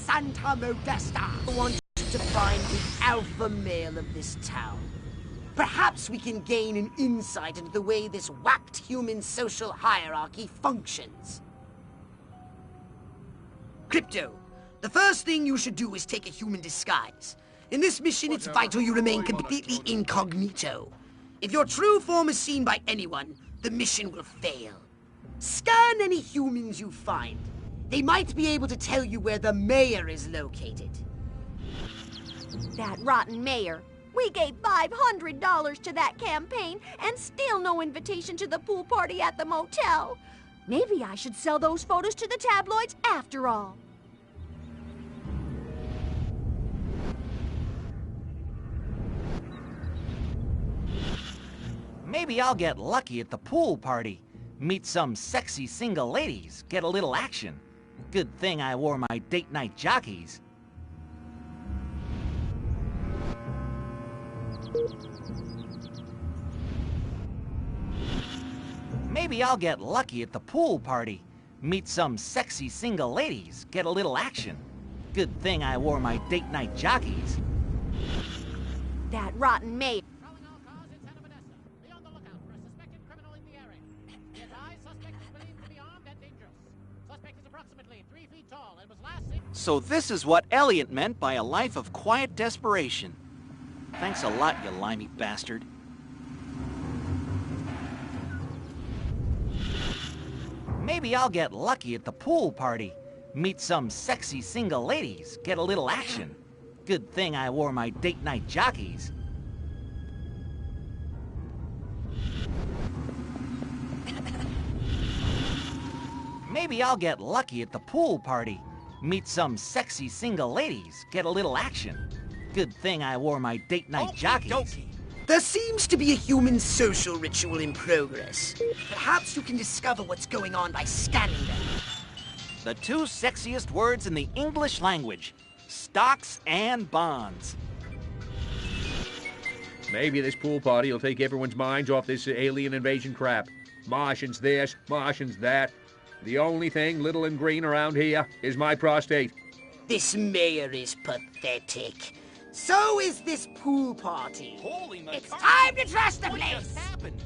Santa Modesta. I want to find the alpha male of this town. Perhaps we can gain an insight into the way this whacked human social hierarchy functions. Crypto, the first thing you should do is take a human disguise. In this mission, it's vital you remain completely incognito. If your true form is seen by anyone, the mission will fail. Scan any humans you find. They might be able to tell you where the mayor is located. That rotten mayor. We gave $500 to that campaign and still no invitation to the pool party at the motel. Maybe I should sell those photos to the tabloids after all. Maybe I'll get lucky at the pool party. Meet some sexy single ladies, get a little action. Good thing I wore my date night jockeys. Maybe I'll get lucky at the pool party. Meet some sexy single ladies, get a little action. Good thing I wore my date night jockeys. That rotten mayor. So this is what Elliot meant by a life of quiet desperation. Thanks a lot, you limey bastard. Maybe I'll get lucky at the pool party. Meet some sexy single ladies, get a little action. Good thing I wore my date night jockeys. Maybe I'll get lucky at the pool party. Meet some sexy single ladies, get a little action. Good thing I wore my date night jockeys. There seems to be a human social ritual in progress. Perhaps you can discover what's going on by scanning them. The two sexiest words in the English language. Stocks and bonds. Maybe this pool party will take everyone's minds off this alien invasion crap. Martians this, Martians that. The only thing little and green around here is my prostate. This mayor is pathetic. So is this pool party. Holy mackerel. It's time to trust the place! What just happened?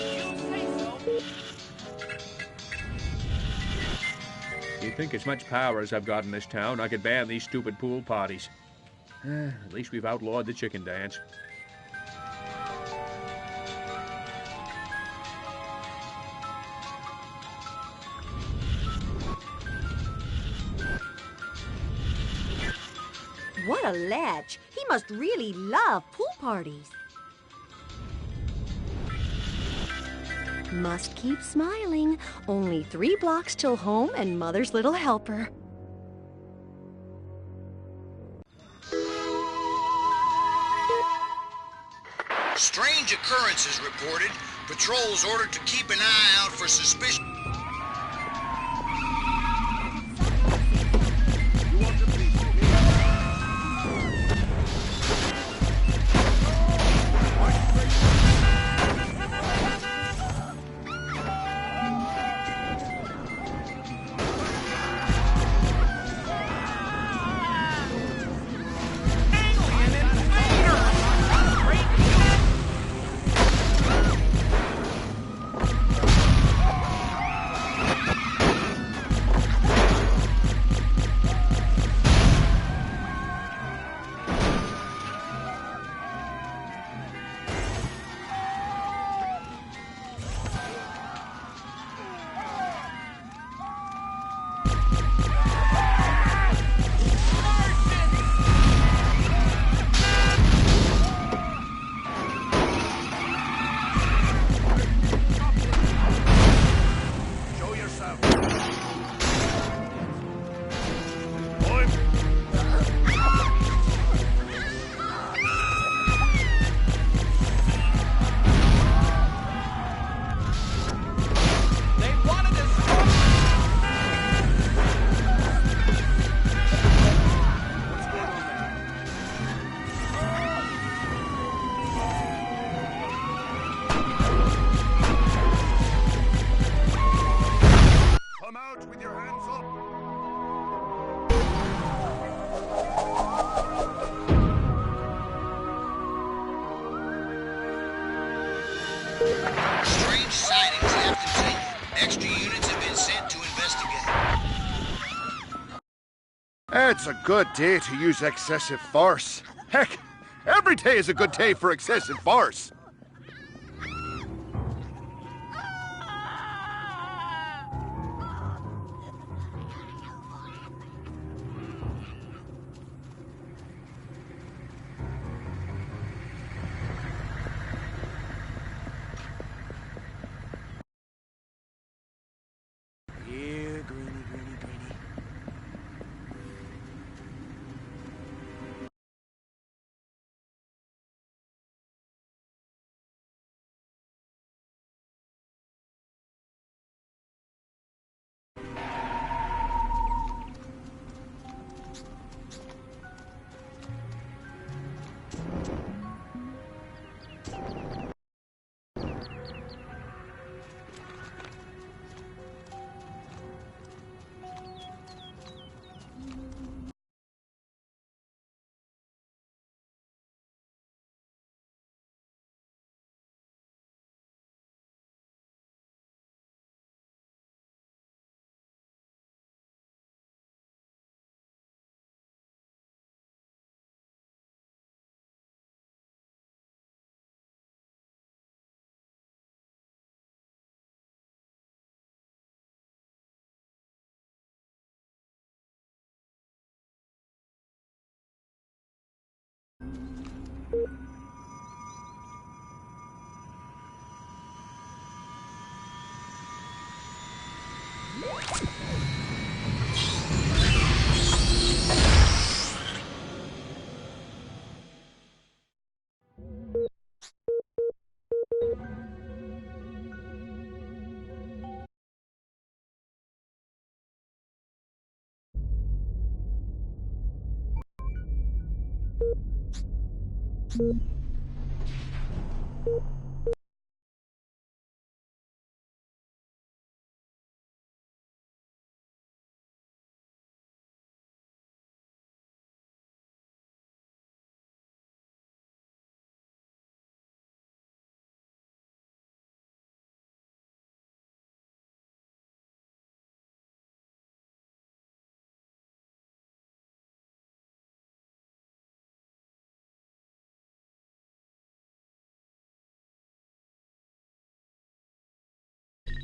You say so. You'd think as much power as I've got in this town, I could ban these stupid pool parties. At least we've outlawed the chicken dance. What a ledge. He must really love pool parties. Must keep smiling. Only 3 blocks till home and Mother's little helper. Strange occurrences reported. Patrols ordered to keep an eye out for suspicious... Strange sightings have continued. Extra units have been sent to investigate. It's a good day to use excessive force. Heck, every day is a good day for excessive force. Here, Greenie, Greenie, Greenie.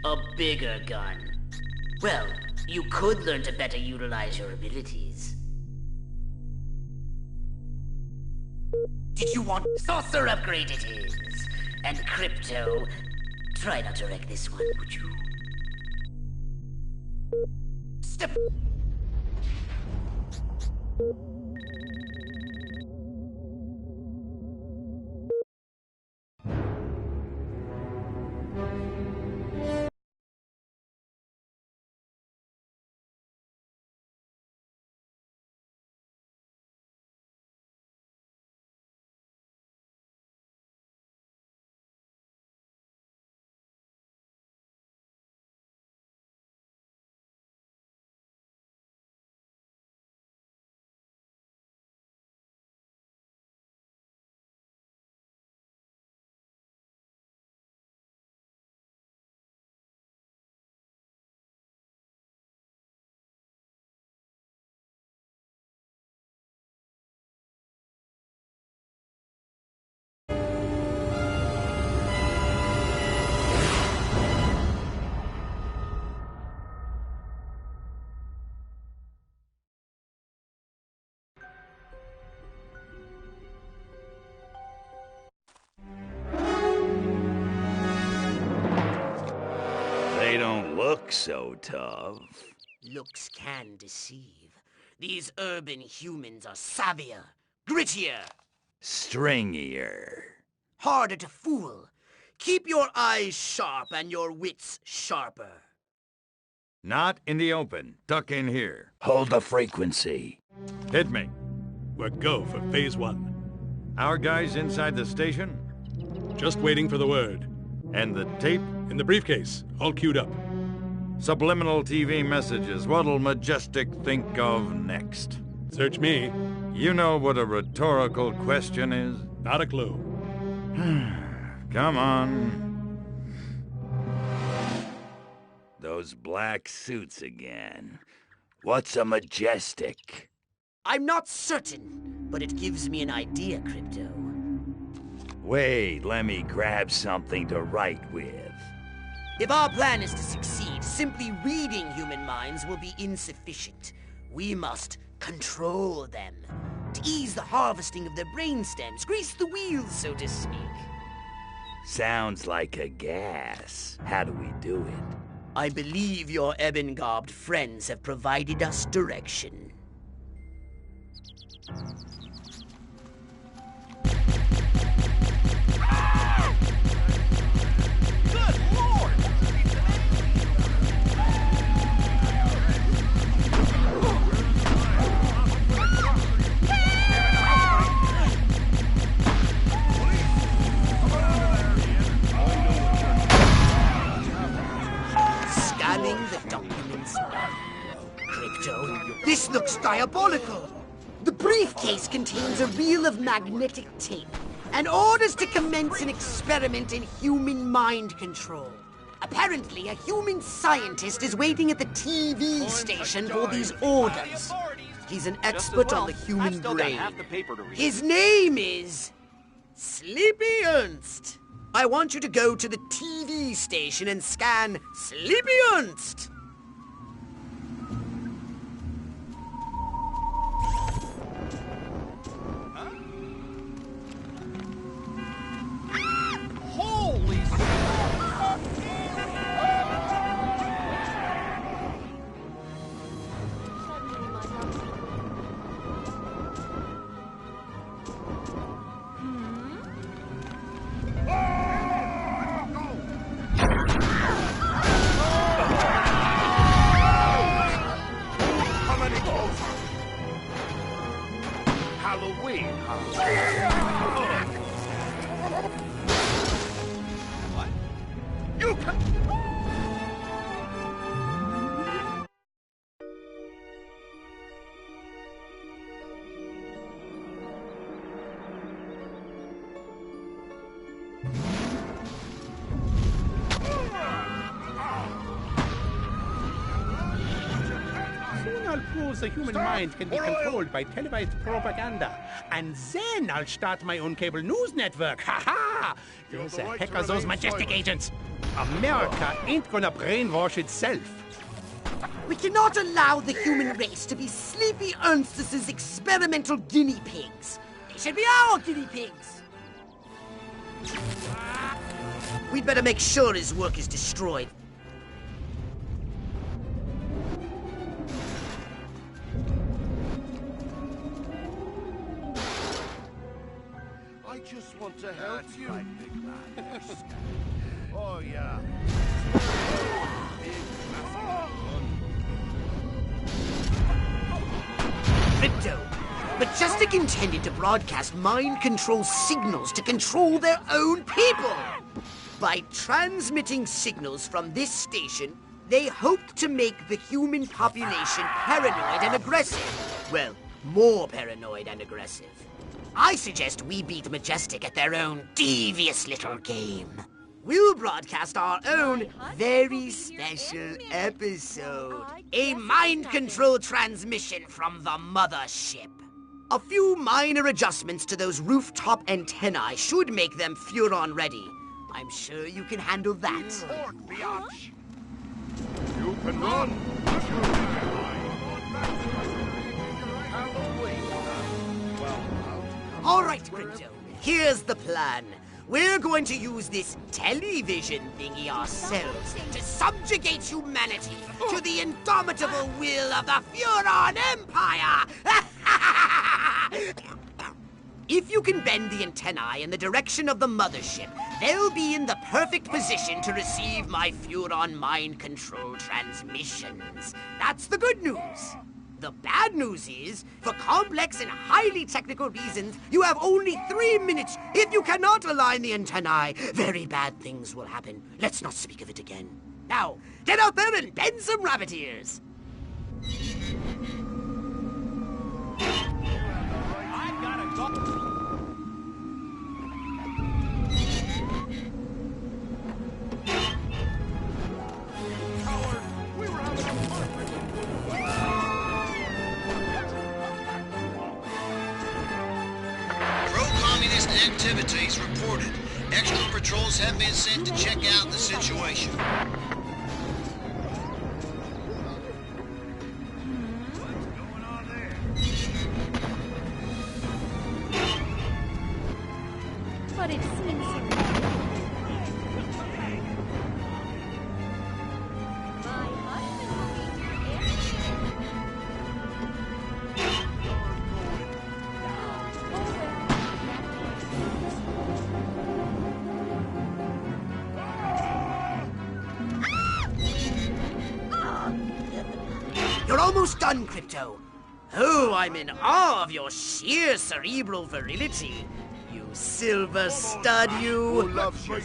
A bigger gun. Well, you could learn to better utilize your abilities. Did you want saucer upgrade it is? And Crypto, try not to wreck this one, would you? Step... They don't look so tough. Looks can deceive. These urban humans are savvier, grittier, Stringier. harder to fool. Keep your eyes sharp and your wits sharper. Not in the open. Duck in here. Hold the frequency. Hit me. We're go for phase 1. Our guys inside the station? Just waiting for the word. And the tape? In the briefcase, all queued up. Subliminal TV messages. What'll Majestic think of next? Search me. You know what a rhetorical question is? Not a clue. Come on. those black suits again. What's a majestic? I'm not certain, but it gives me an idea, Crypto. Wait, let me grab something to write with. If our plan is to succeed, simply reading human minds will be insufficient. We must control them. To ease the harvesting of their brainstems, grease the wheels, so to speak. Sounds like a gas. How do we do it? I believe your ebon-garbed friends have provided us direction. Good Lord! Scanning the documents now. Crypto, this looks diabolical. The briefcase contains a reel of magnetic tape and orders to commence an experiment in human mind control. Apparently, a human scientist is waiting at the TV station for these orders. He's an expert on the human brain. His name is Sleepy Ernst. I want you to go to the TV station and scan Sleepy Ernst. Holy Halloween, What? You can... Soon I'll prove the human mind can be controlled by televised propaganda. And then I'll start my own cable news network. Ha ha! There's a heck of those majestic agents. America ain't gonna brainwash itself. We cannot allow the human race to be Sleepy Ernst's experimental guinea pigs. They should be our guinea pigs. We'd better make sure his work is destroyed. I just want to help you. Right, big man. Oh, yeah. Crypto. Majestic intended to broadcast mind control signals to control their own people. By transmitting signals from this station, they hoped to make the human population paranoid and aggressive. Well, more paranoid and aggressive. I suggest we beat Majestic at their own devious little game. We'll broadcast our own very special episode. A mind control transmission from the mothership. A few minor adjustments to those rooftop antennae should make them Furon ready. I'm sure you can handle that. You can run. All right, Crypto. Here's the plan. We're going to use this television thingy ourselves to subjugate humanity to the indomitable will of the Furon Empire! If you can bend the antennae in the direction of the mothership, they'll be in the perfect position to receive my Furon mind control transmissions. That's the good news. The bad news is, for complex and highly technical reasons, you have only 3 minutes. If you cannot align the antennae, very bad things will happen. Let's not speak of it again. Now, get out there and bend some rabbit ears. I gotta go. Coward! activities reported. Extra patrols have been sent to check out the situation. But it seems so. My husband will be here any You're almost done, Crypto. Oh, I'm in awe of your sheer cerebral virility. You silver stud, you. Who loves you?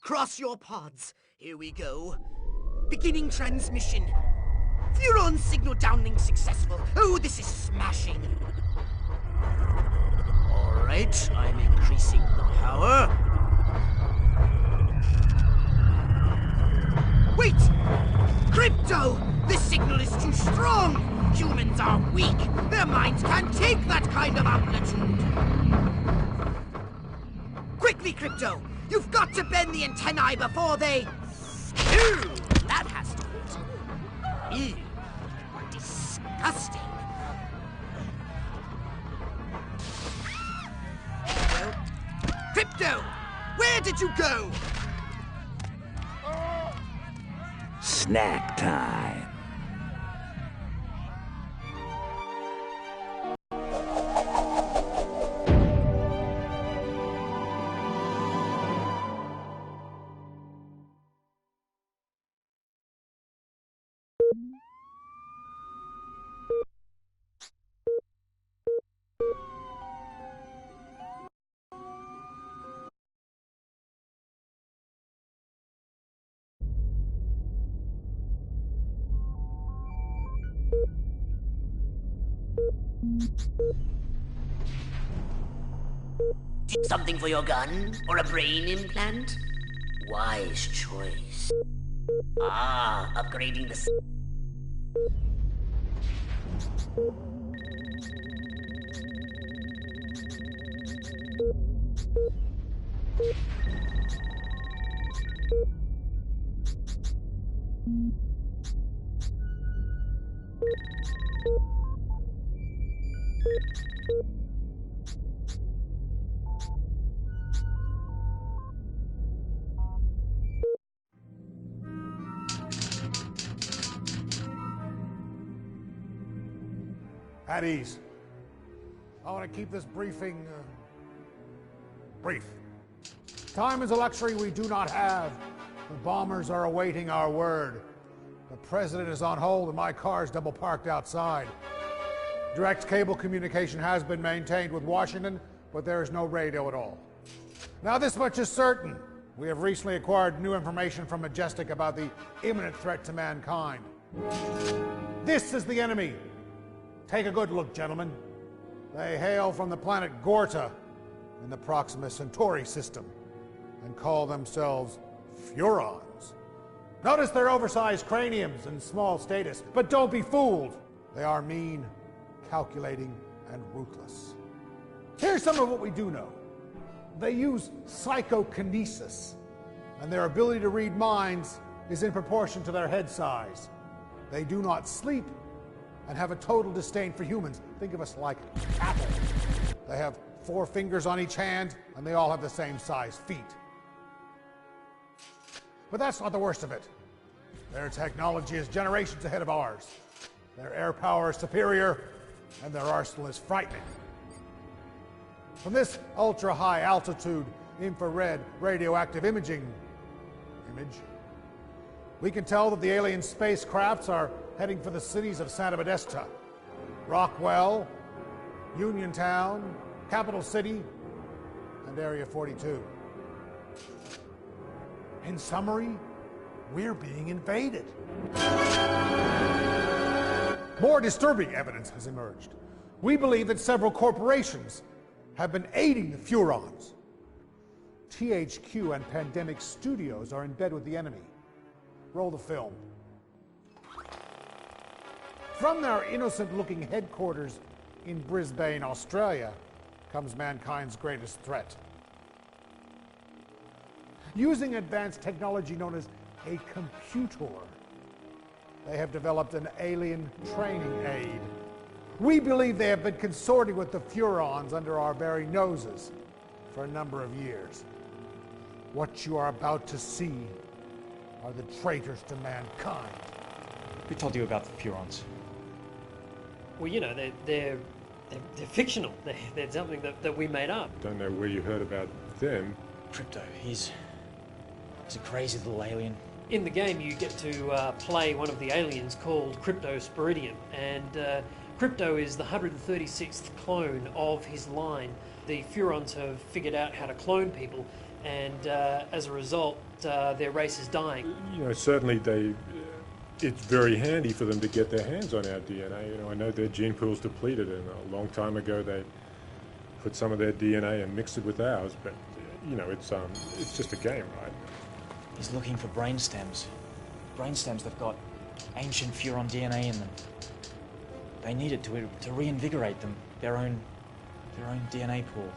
Cross your pods. Here we go. Beginning transmission. Furon signal downlink successful. Oh, this is smashing. All right, I'm increasing the power. Wait! Crypto! This signal is too strong! Humans are weak. Their minds can't take that kind of amplitude. Quickly, Crypto! You've got to bend the antennae before they... Ew! That has to hurt. Ew. Disgusting. Well, Crypto! Where did you go? Snack time. Something for your gun? Or a brain implant? Wise choice. Ah, upgrading the... At ease. I want to keep this briefing brief. Time is a luxury we do not have. The bombers are awaiting our word. The president is on hold and my car is double parked outside. Direct cable communication has been maintained with Washington, but there is no radio at all. Now this much is certain. We have recently acquired new information from Majestic about the imminent threat to mankind. This is the enemy. Take a good look, gentlemen. They hail from the planet Gorta in the Proxima Centauri system and call themselves Furons. Notice their oversized craniums and small status, but don't be fooled. They are mean, calculating, and ruthless. Here's some of what we do know. They use psychokinesis, and their ability to read minds is in proportion to their head size. They do not sleep and have a total disdain for humans. Think of us like cattle. They have 4 fingers on each hand, and they all have the same size feet. But that's not the worst of it. Their technology is generations ahead of ours. Their air power is superior, and their arsenal is frightening. From this ultra-high altitude infrared radioactive image, we can tell that the alien spacecrafts are heading for the cities of Santa Modesta, Rockwell, Uniontown, Capital City, and Area 42. In summary, we're being invaded. More disturbing evidence has emerged. We believe that several corporations have been aiding the Furons. THQ and Pandemic Studios are in bed with the enemy. Roll the film. From their innocent-looking headquarters in Brisbane, Australia, comes mankind's greatest threat. Using advanced technology known as a computer, they have developed an alien training aid. We believe they have been consorting with the Furons under our very noses for a number of years. What you are about to see are the traitors to mankind. Who told you about the Furons? Well, you know, they're fictional. They're something that we made up. Don't know where you heard about them. Crypto, he's a crazy little alien. In the game, you get to play one of the aliens called Crypto Spiridium, and Crypto is the 136th clone of his line. The Furons have figured out how to clone people, and as a result, their race is dying. You know, certainly it's very handy for them to get their hands on our DNA. You know, I know their gene pool's depleted, and a long time ago they put some of their DNA and mixed it with ours. But you know, it's just a game, right? He's looking for brain stems. Brain stems that've got ancient Furon DNA in them. They need it to reinvigorate them, their own DNA pool.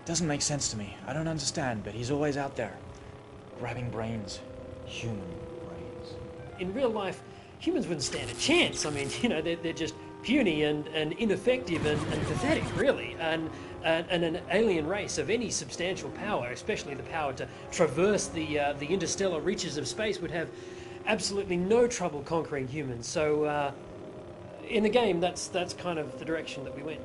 Doesn't make sense to me. I don't understand, but he's always out there, grabbing brains, human brains. In real life, humans wouldn't stand a chance. I mean, you know, they're just puny and ineffective and pathetic, really. And an alien race of any substantial power, especially the power to traverse the interstellar reaches of space, would have absolutely no trouble conquering humans. So, in the game, that's kind of the direction that we went.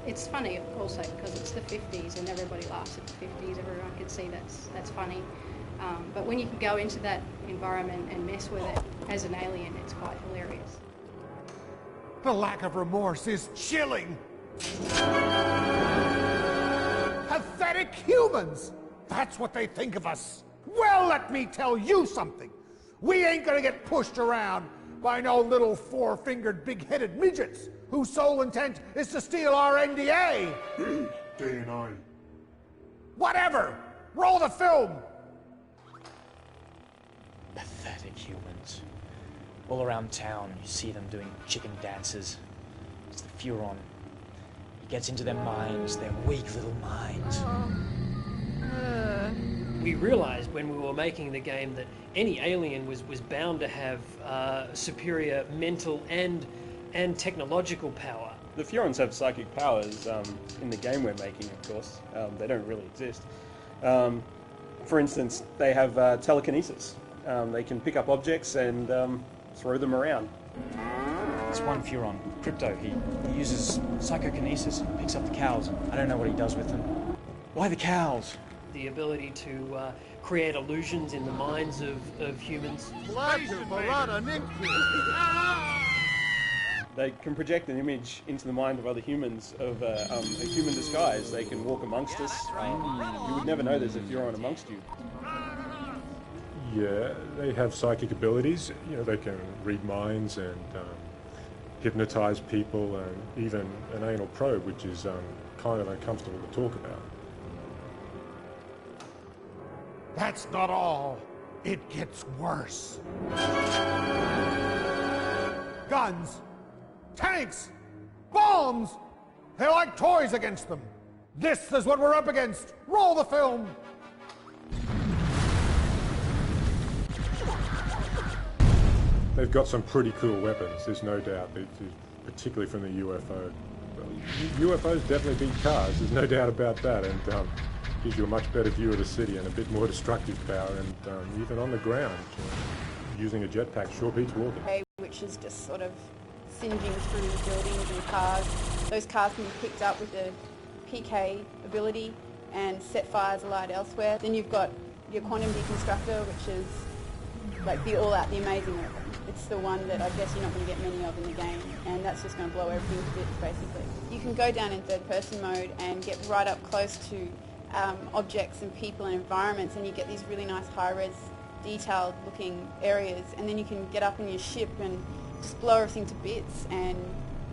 It's funny also because it's the 50s and everybody laughs at the 50s. Everyone can see that's funny. But when you can go into that environment and mess with it as an alien, it's quite hilarious. The lack of remorse is chilling. Pathetic humans! That's what they think of us. Well, let me tell you something. We ain't gonna get pushed around by no little four-fingered, big-headed midgets whose sole intent is to steal our NDA. DNA. Whatever! Roll the film! Pathetic humans. All around town, you see them doing chicken dances. It's the Furon. He gets into their minds, their weak little minds. We realized when we were making the game that any alien was bound to have superior mental and technological power. The Furons have psychic powers in the game we're making, of course. They don't really exist. For instance, they have telekinesis. They can pick up objects and throw them around. There's one Furon, Crypto. He uses psychokinesis and picks up the cows. I don't know what he does with them. Why the cows? The ability to create illusions in the minds of humans. They can project an image into the mind of other humans of a human disguise. They can walk amongst us. You would never know there's a Furon amongst you. Yeah, they have psychic abilities. You know, they can read minds and hypnotize people, and even an anal probe, which is kind of uncomfortable to talk about. That's not all. It gets worse. Guns, tanks, bombs. They're like toys against them. This is what we're up against. Roll the film. They've got some pretty cool weapons, there's no doubt, particularly from the UFO. UFOs definitely beat cars, there's no doubt about that, and gives you a much better view of the city and a bit more destructive power, and even on the ground, using a jetpack sure beats walking. Which is just sort of singeing through buildings and cars. Those cars can be picked up with the PK ability and set fires alight elsewhere. Then you've got your quantum deconstructor, which is like the all-out, the amazing weapon. It's the one that I guess you're not going to get many of in the game, and that's just going to blow everything to bits, basically. You can go down in third-person mode and get right up close to objects and people and environments, and you get these really nice high-res, detailed-looking areas, and then you can get up in your ship and just blow everything to bits, and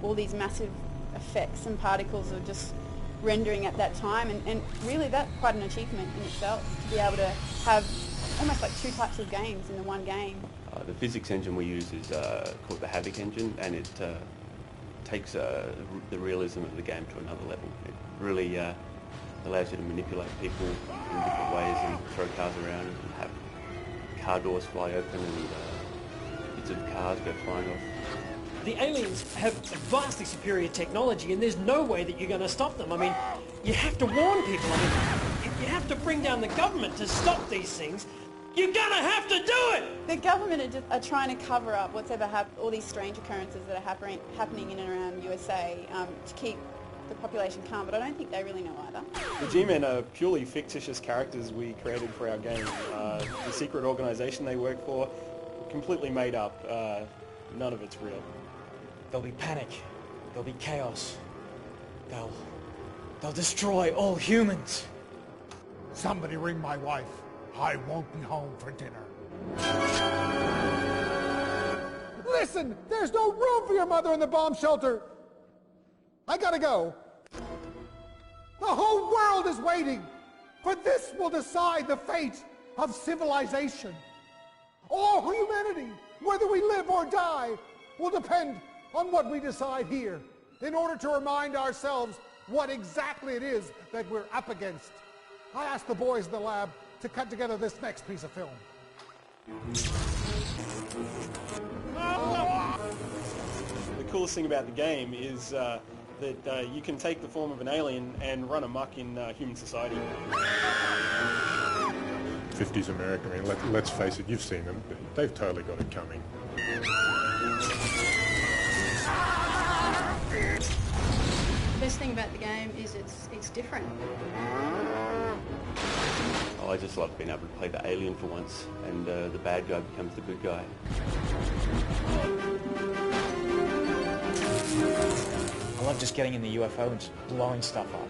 all these massive effects and particles are just rendering at that time, and really that's quite an achievement in itself, to be able to have almost like two types of games in the one game. The physics engine we use is called the Havoc engine, and it takes the realism of the game to another level. It really allows you to manipulate people in different ways and throw cars around and have car doors fly open and bits of cars go flying off. The aliens have vastly superior technology, and there's no way that you're going to stop them. I mean, you have to warn people. I mean, you have to bring down the government to stop these things. You're gonna have to do it! The government are trying to cover up what's ever all these strange occurrences that are happening in and around USA to keep the population calm, but I don't think they really know either. The G-Men are purely fictitious characters we created for our game. The secret organisation they work for, completely made up. None of it's real. There'll be panic. There'll be chaos. They'll destroy all humans. Somebody ring my wife. I won't be home for dinner. Listen, there's no room for your mother in the bomb shelter. I gotta go. The whole world is waiting, for this will decide the fate of civilization. All humanity, whether we live or die, will depend on what we decide here in order to remind ourselves what exactly it is that we're up against. I asked the boys in the lab to cut together this next piece of film. The coolest thing about the game is that you can take the form of an alien and run amok in human society. 50s America, I mean, let's face it, you've seen them. They've totally got it coming. The best thing about the game is it's different. I just love being able to play the alien for once, and the bad guy becomes the good guy. I love just getting in the UFO and just blowing stuff up.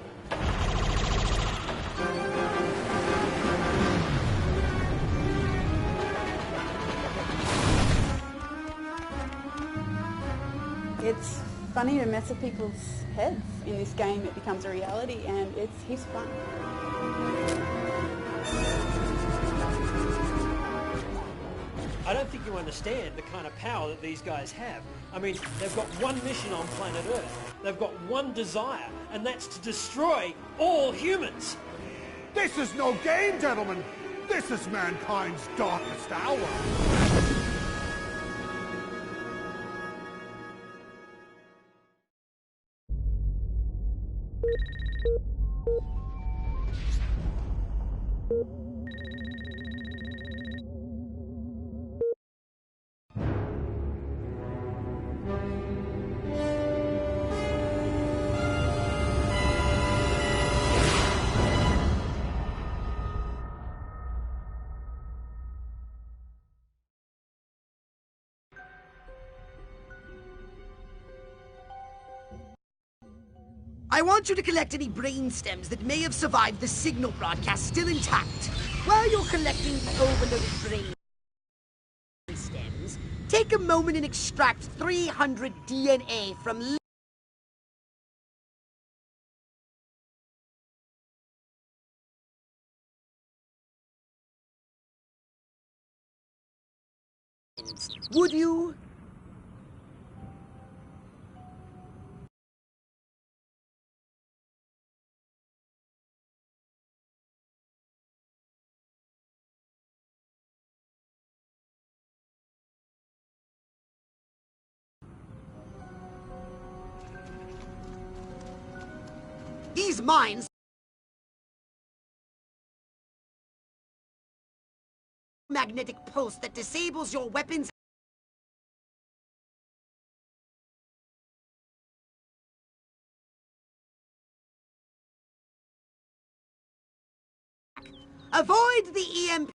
It's funny to mess with people's heads. In this game it becomes a reality, and it's heaps of fun. I don't think you understand the kind of power that these guys have. I mean, they've got one mission on planet Earth. They've got one desire, and that's to destroy all humans. This is no game, gentlemen. This is mankind's darkest hour. I want you to collect any brain stems that may have survived the signal broadcast still intact. While you're collecting the overloaded brain stems, take a moment and extract 300 DNA from would you? These mines magnetic pulse that disables your weapons. Avoid the EMP.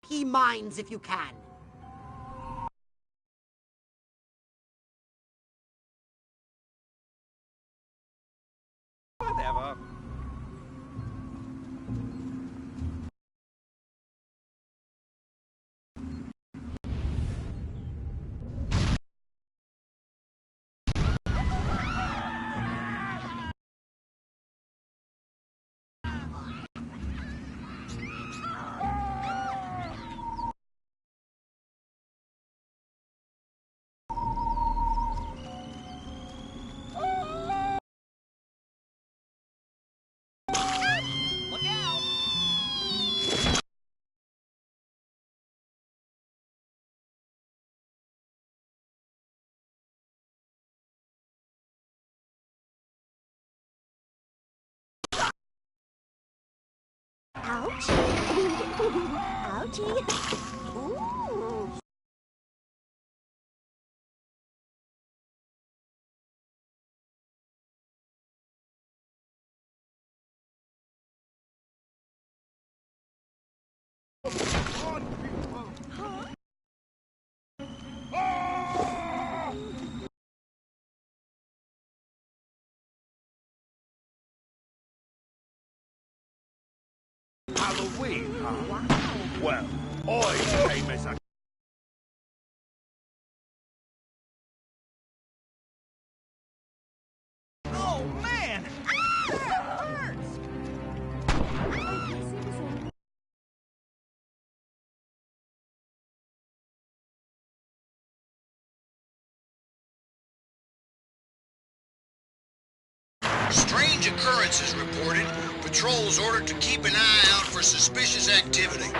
key mines if you can. Whatever. Ouch. Ouchie. Ooh. Halloween, huh? Well, I came as a... Oh, man! Strange occurrences reported. Patrols ordered to keep an eye out for suspicious activity.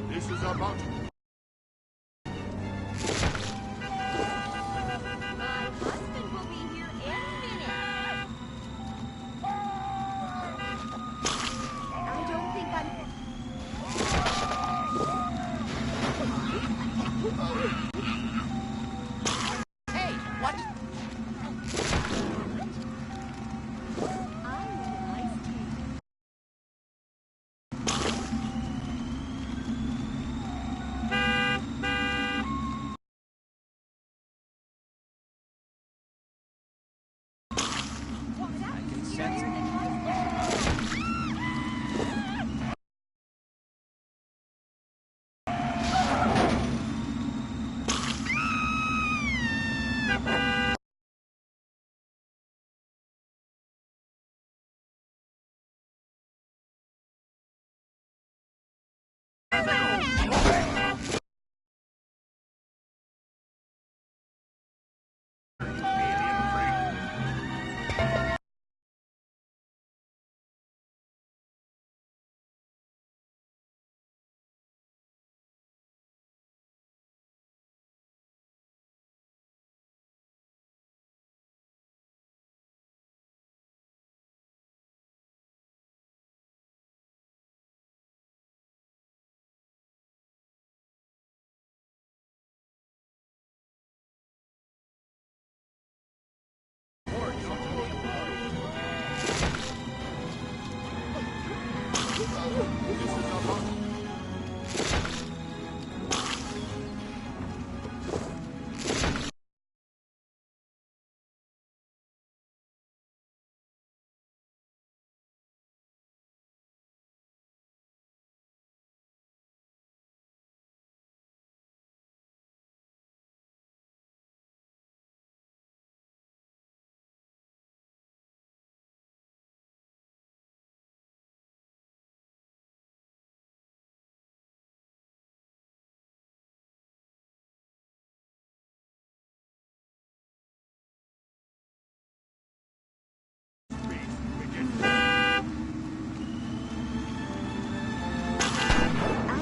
This is about... My husband will be here any minute. I don't think Hey, what? I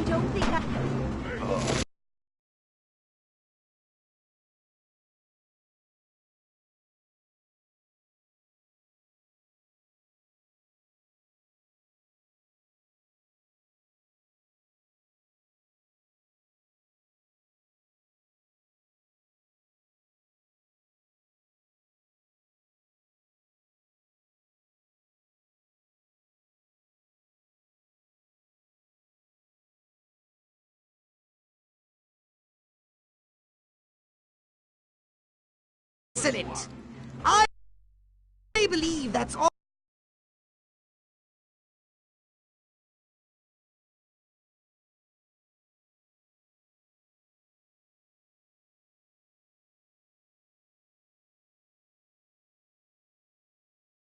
don't think I... Excellent. I believe that's all